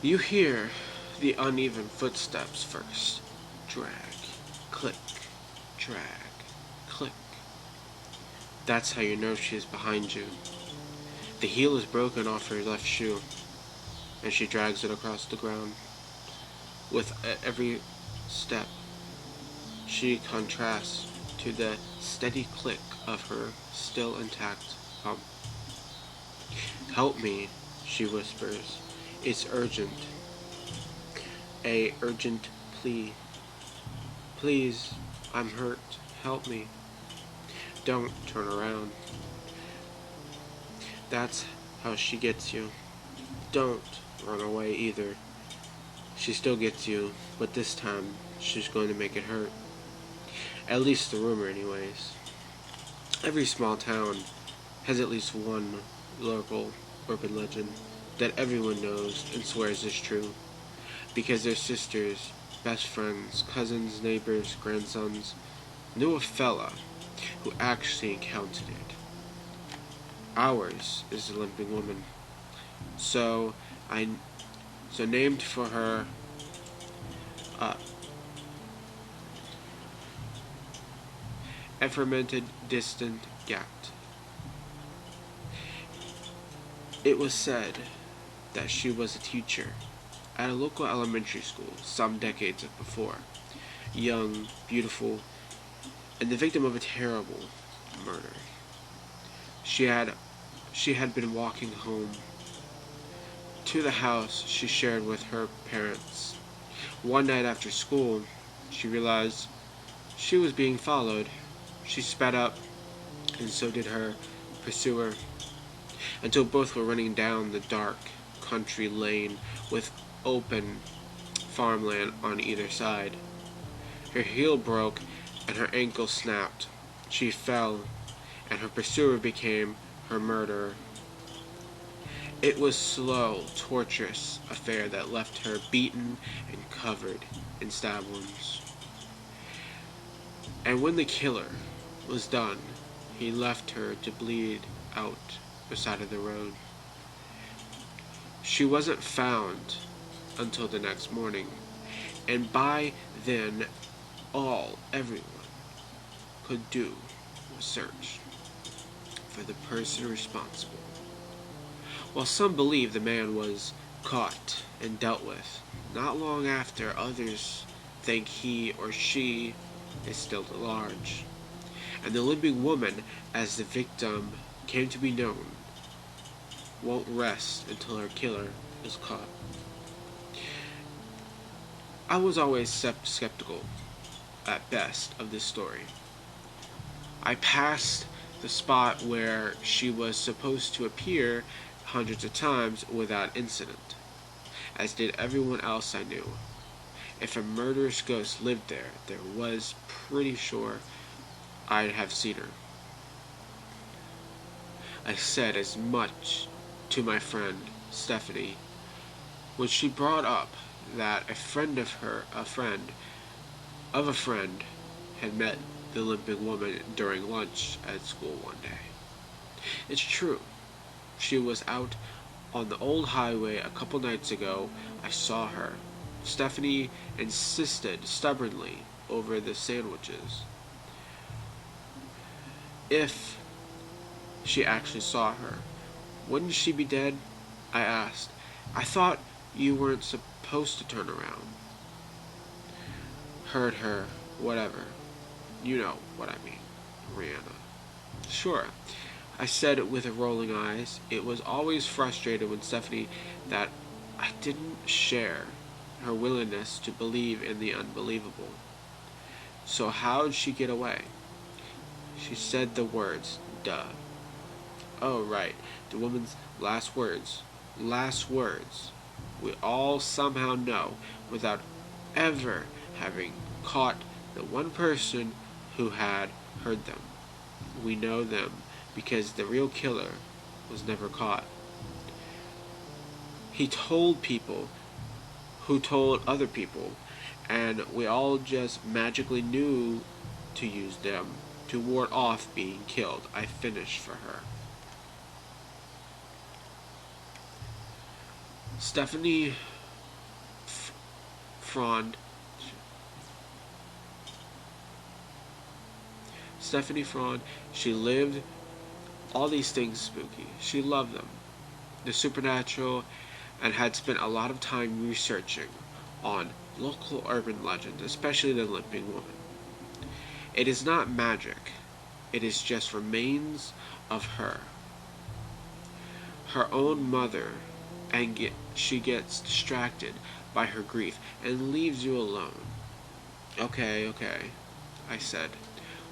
You hear the uneven footsteps first. Drag, click, drag, click. That's how you know she is behind you. The heel is broken off her left shoe, and she drags it across the ground. With every step, she contrasts to the steady click of her still intact pump. "Help me," she whispers. It's urgent. A urgent plea. "Please, I'm hurt. Help me." "Don't turn around." That's how she gets you. Don't run away either. She still gets you, but this time she's going to make it hurt. At least the rumor anyways. Every small town has at least one local urban legend that everyone knows and swears is true, because their sisters, best friends, cousins, neighbors, grandsons knew a fella who actually encountered it. Ours is the limping woman. So I so named for her uh, a fermented distant gat. It was said that she was a teacher at a local elementary school some decades before, young, beautiful, and the victim of a terrible murder. She had been walking home to the house she shared with her parents. One night after school, she realized she was being followed. She sped up, and so did her pursuer, until both were running down the dark country lane with open farmland on either side. Her heel broke and her ankle snapped. She fell, and her pursuer became her murderer. It was a slow, torturous affair that left her beaten and covered in stab wounds. And when the killer was done, he left her to bleed out beside of the road. She wasn't found until the next morning, and by then all everyone could do was search for the person responsible. While some believe the man was caught and dealt with, not long after, others think he or she is still at large, and the limping woman, as the victim came to be known, won't rest until her killer is caught. I was always skeptical, at best, of this story. I passed the spot where she was supposed to appear hundreds of times without incident, as did everyone else I knew. If a murderous ghost lived there, was pretty sure I'd have seen her. I said as much to my friend Stephanie when she brought up that a friend of a friend had met the limping woman during lunch at school one day. It's true. She was out on the old highway a couple nights ago. I saw her. Stephanie insisted stubbornly over the sandwiches. If she actually saw her, wouldn't she be dead? I asked. "I thought you weren't supposed to turn around." Heard her, whatever. You know what I mean, Rihanna. "Sure," I said with rolling eyes. It was always frustrated when Stephanie that I didn't share her willingness to believe in the unbelievable. "So how'd she get away?" She said the words, duh. Oh, right, the woman's last words. Last words. We all somehow know without ever having caught the one person who had heard them. We know them because the real killer was never caught. He told people who told other people, and we all just magically knew to use them to ward off being killed. I finished for her. Stephanie Stephanie Fraud, she lived all these things spooky. She loved them, the supernatural, and had spent a lot of time researching on local urban legends, especially the limping woman. It is not magic, it is just remains of her. Her own mother, and she gets distracted by her grief and leaves you alone. Okay, I said,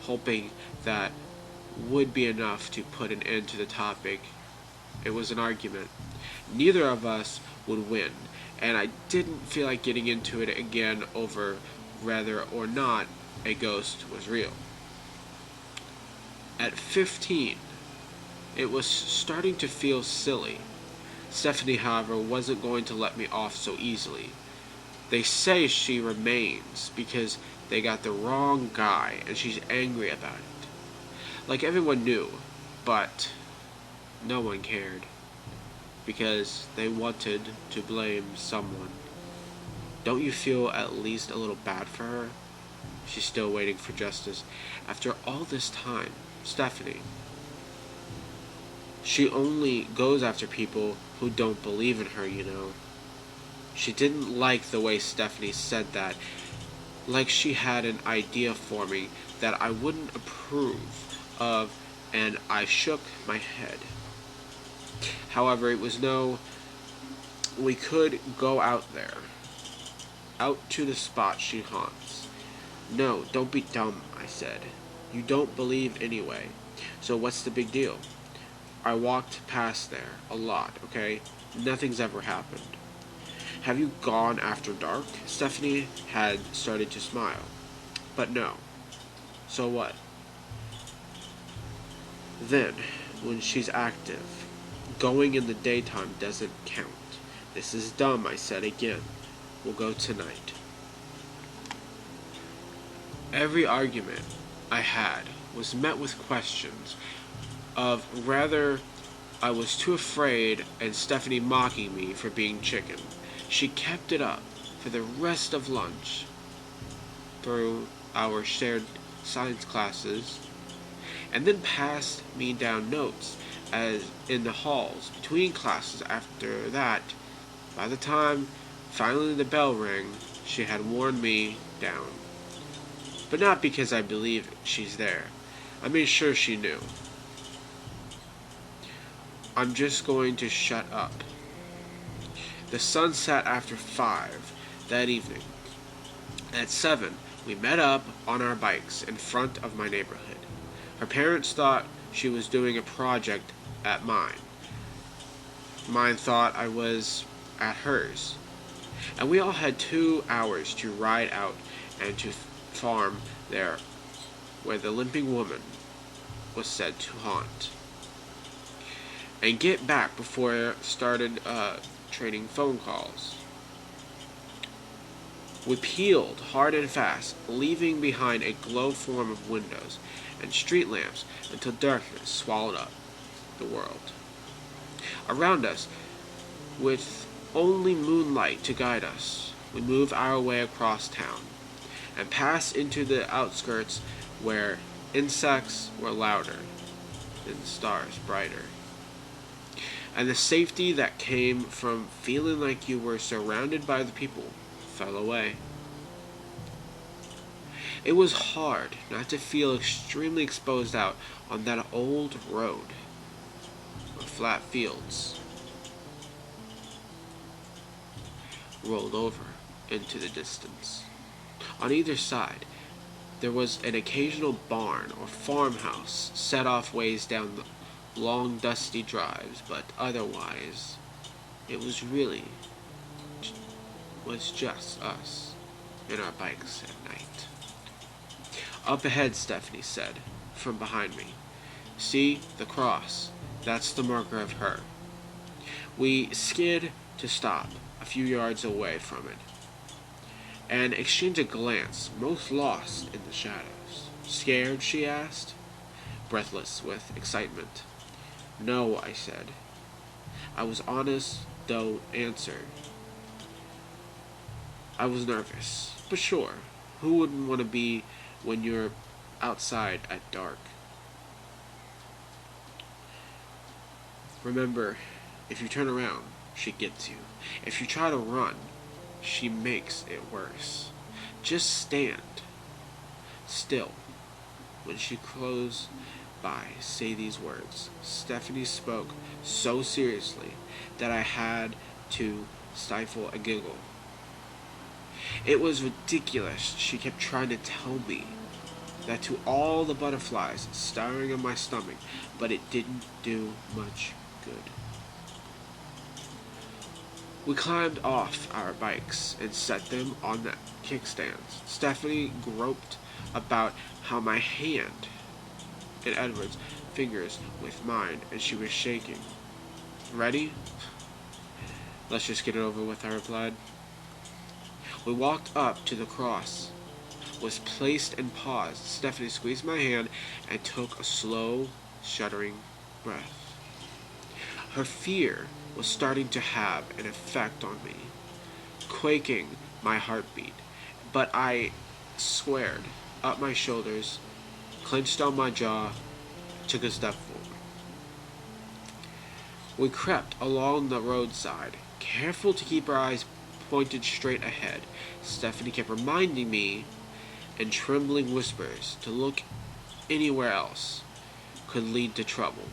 hoping that would be enough to put an end to the topic. It was an argument. Neither of us would win, and I didn't feel like getting into it again over whether or not a ghost was real. At 15, it was starting to feel silly. Stephanie, however, wasn't going to let me off so easily. They say she remains because they got the wrong guy and she's angry about it. Like everyone knew, but no one cared because they wanted to blame someone. Don't you feel at least a little bad for her? She's still waiting for justice. After all this time, Stephanie, she only goes after people who don't believe in her, you know. She didn't like the way Stephanie said that, like she had an idea for me that I wouldn't approve of, and I shook my head. However, it was no, we could go out there, out to the spot she haunts. No, don't be dumb, I said. You don't believe anyway, so what's the big deal? I walked past there a lot, okay? Nothing's ever happened. Have you gone after dark? Stephanie had started to smile. But no. So what? Then, when she's active, going in the daytime doesn't count. This is dumb, I said again. We'll go tonight. Every argument I had was met with questions of whether I was too afraid and Stephanie mocking me for being chicken. She kept it up for the rest of lunch, through our shared science classes, and then passed me down notes as in the halls between classes. After that, by the time finally the bell rang, she had worn me down. But not because I believe she's there. I made sure she knew. I'm just going to shut up. The sun set after 5 that evening. At 7, we met up on our bikes in front of my neighborhood. Her parents thought she was doing a project at mine. Mine thought I was at hers. And we all had 2 hours to ride out and to farm there where the limping woman was said to haunt. And get back before it started trading phone calls. We peeled hard and fast, leaving behind a glow form of windows and street lamps until darkness swallowed up the world. Around us, with only moonlight to guide us, we move our way across town and pass into the outskirts where insects were louder and stars brighter. And the safety that came from feeling like you were surrounded by the people fell away. It was hard not to feel extremely exposed out on that old road where flat fields rolled over into the distance. On either side, there was an occasional barn or farmhouse set off ways down the long dusty drives, but otherwise it was just us and our bikes at night. Up ahead, Stephanie said, from behind me. See the cross? That's the marker of her. We skid to stop a few yards away from it and exchanged a glance, most lost in the shadows. Scared? She asked, breathless with excitement. No, I said. I was honest, though answer. I was nervous, but sure, who wouldn't want to be when you're outside at dark? Remember, if you turn around, she gets you. If you try to run, she makes it worse. Just stand still. When she closed by, say these words. Stephanie spoke so seriously that I had to stifle a giggle. It was ridiculous. She kept trying to tell me that to all the butterflies stirring in my stomach, but it didn't do much good. We climbed off our bikes and set them on the kickstands. Stephanie groped about how my hand in Edward's fingers with mine, and she was shaking. Ready? Let's just get it over with, I replied. We walked up to the cross, was placed and paused. Stephanie squeezed my hand and took a slow, shuddering breath. Her fear was starting to have an effect on me, quaking my heartbeat, but I squared up my shoulders, clenched on my jaw, took a step forward. We crept along the roadside, careful to keep our eyes pointed straight ahead. Stephanie kept reminding me in trembling whispers to look anywhere else could lead to trouble.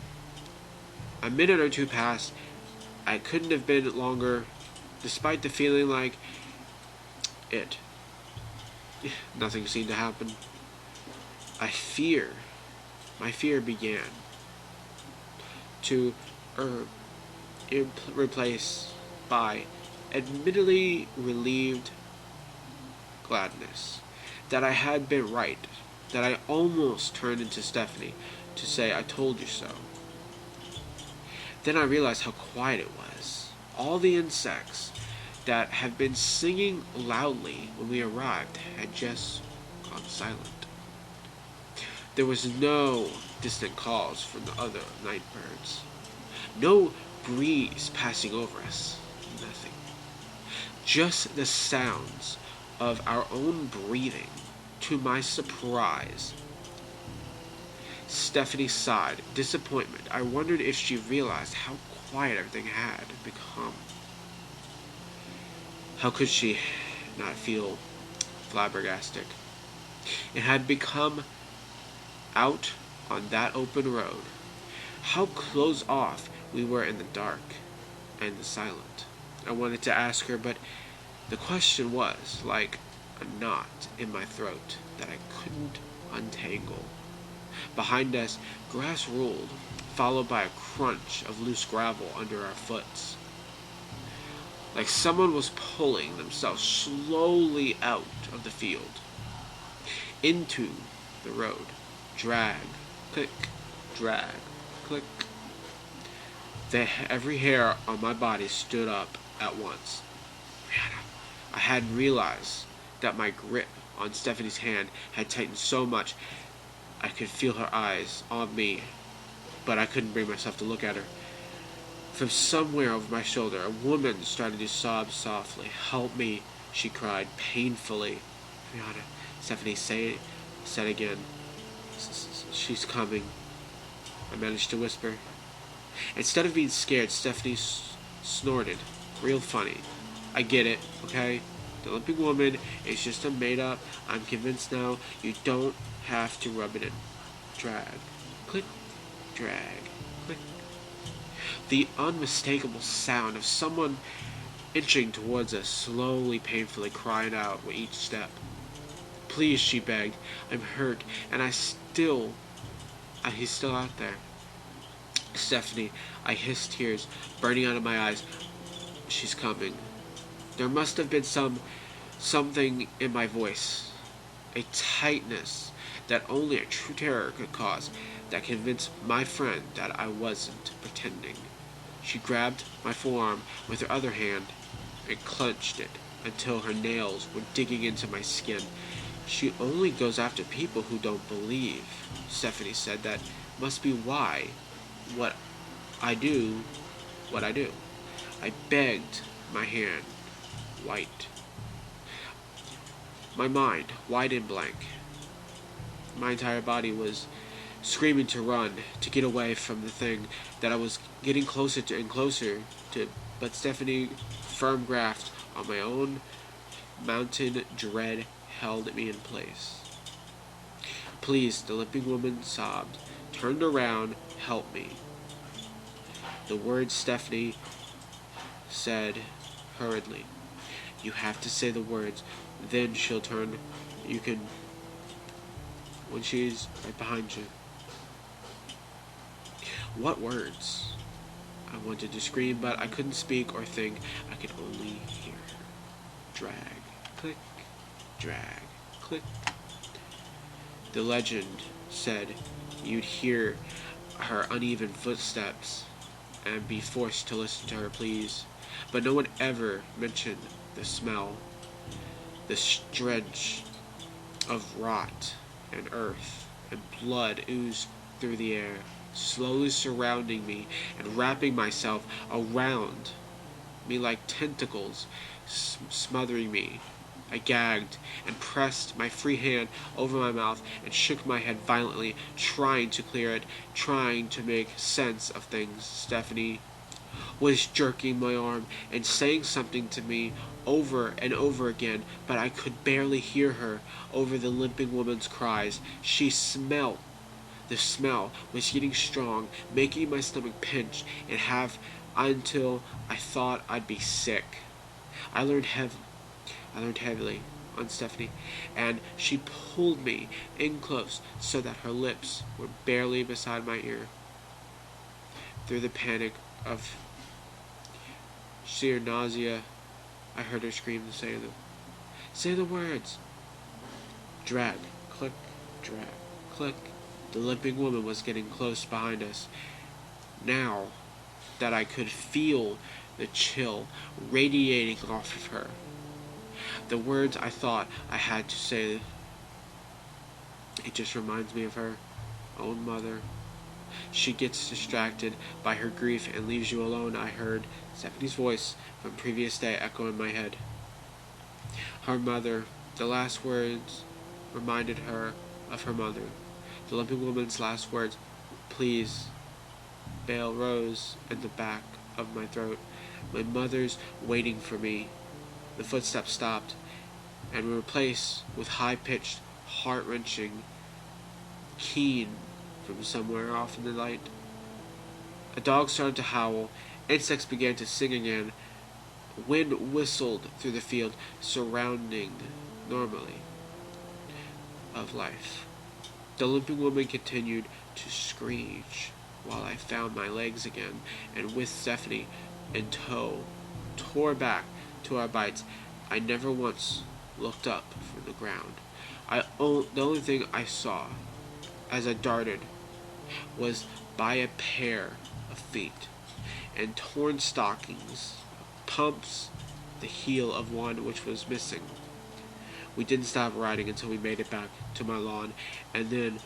A minute or two passed. I couldn't have been longer, despite the feeling like it. Nothing seemed to happen. My fear began to replace by admittedly relieved gladness that I had been right, that I almost turned into Stephanie to say, "I told you so." Then I realized how quiet it was. All the insects that had been singing loudly when we arrived had just gone silent. There was no distant calls from the other night birds. No breeze passing over us. Nothing. Just the sounds of our own breathing. To my surprise, Stephanie sighed, disappointment. I wondered if she realized how quiet everything had become. How could she not feel flabbergasted? It had become out on that open road. How close off we were in the dark and the silent. I wanted to ask her, but the question was like a knot in my throat that I couldn't untangle. Behind us, grass rolled, followed by a crunch of loose gravel under our foots. Like someone was pulling themselves slowly out of the field, into the road. Drag, click, drag, click. Every hair on my body stood up at once. Rihanna, I hadn't realized that my grip on Stephanie's hand had tightened so much. I could feel her eyes on me, but I couldn't bring myself to look at her. From somewhere over my shoulder, a woman started to sob softly. "Help me," she cried, painfully. "Rihanna," Stephanie said again. "She's coming," I managed to whisper. Instead of being scared, Stephanie snorted. Real funny. "I get it, okay? The limping woman is just a made-up. I'm convinced now. You don't have to rub it in. Drag. Click. Drag. Click." The unmistakable sound of someone inching towards us, slowly, painfully, crying out with each step. "Please," she begged. "I'm hurt, and he's still out there." "Stephanie," I hissed, tears burning out of my eyes. "She's coming." There must have been something in my voice, a tightness that only a true terror could cause, that convinced my friend that I wasn't pretending. She grabbed my forearm with her other hand and clenched it until her nails were digging into my skin. "She only goes after people who don't believe," Stephanie said. "That must be why what I do. I begged, my hand white. My mind, wide and blank. My entire body was screaming to run, to get away from the thing that I was getting closer to and closer to, but Stephanie, firm grasp on my own mountain dread, held me in place. Please, the limping woman sobbed, turned around, help me. The words Stephanie said hurriedly. You have to say the words, then she'll turn. You can, when she's right behind you. What words? I wanted to scream, but I couldn't speak or think. I could only hear her. Drag, click, drag, click. The legend said you'd hear her uneven footsteps and be forced to listen to her pleas. But no one ever mentioned the smell, the stench of rot and earth and blood oozed through the air, slowly surrounding me and wrapping myself around me like tentacles, smothering me. I gagged and pressed my free hand over my mouth and shook my head violently, trying to clear it, trying to make sense of things. Stephanie was jerking my arm and saying something to me over and over again, but I could barely hear her over the limping woman's cries. She smelled. The smell was getting strong, making my stomach pinch and have until I thought I'd be sick. I leaned heavily on Stephanie, and she pulled me in close so that her lips were barely beside my ear. Through the panic of sheer nausea, I heard her scream to say the words. Drag, click, drag, click. The limping woman was getting close behind us. Now that I could feel the chill radiating off of her. The words I thought I had to say. It just reminds me of her own mother. She gets distracted by her grief and leaves you alone. I heard Stephanie's voice from previous day echo in my head. Her mother. The last words reminded her of her mother. The limping woman's last words, please, bail rose in the back of my throat. My mother's waiting for me. The footsteps stopped and were replaced with high-pitched, heart-wrenching, keen from somewhere off in the night. A dog started to howl. Insects began to sing again. Wind whistled through the field, surrounding normally of life. The limping woman continued to screech while I found my legs again, and with Stephanie in tow, tore back to our bites. I never once looked up from the ground. The only thing I saw as I darted was by a pair of feet and torn stockings, pumps, the heel of one which was missing. We didn't stop riding until we made it back to my lawn, and then,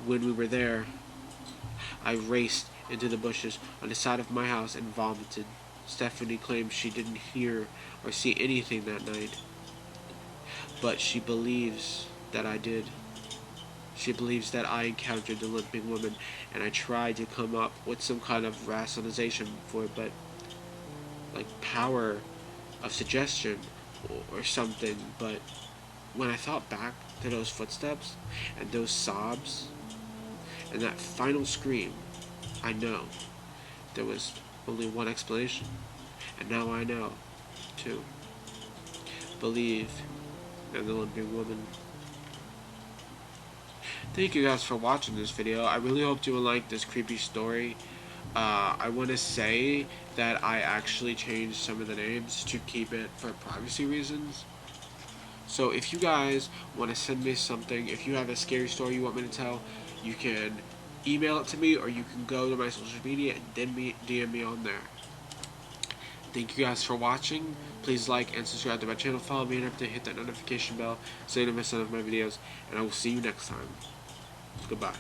when we were there, I raced into the bushes on the side of my house and vomited. Stephanie claims she didn't hear or see anything that night, but she believes that I did. She believes that I encountered the limping woman, and I tried to come up with some kind of rationalization for it, but like power of suggestion or something. But when I thought back to those footsteps and those sobs and that final scream, I know there was only one explanation, and now I know to believe in the limping woman. Thank you guys for watching this video. I really hope you will like this creepy story. I want to say that I actually changed some of the names to keep it for privacy reasons. So if you guys want to send me something, if you have a scary story you want me to tell, you can email it to me, or you can go to my social media and then DM me on there. Thank you guys for watching. Please like and subscribe to my channel. Follow me and hit that notification bell so you don't miss none of my videos. And I will see you next time. Goodbye.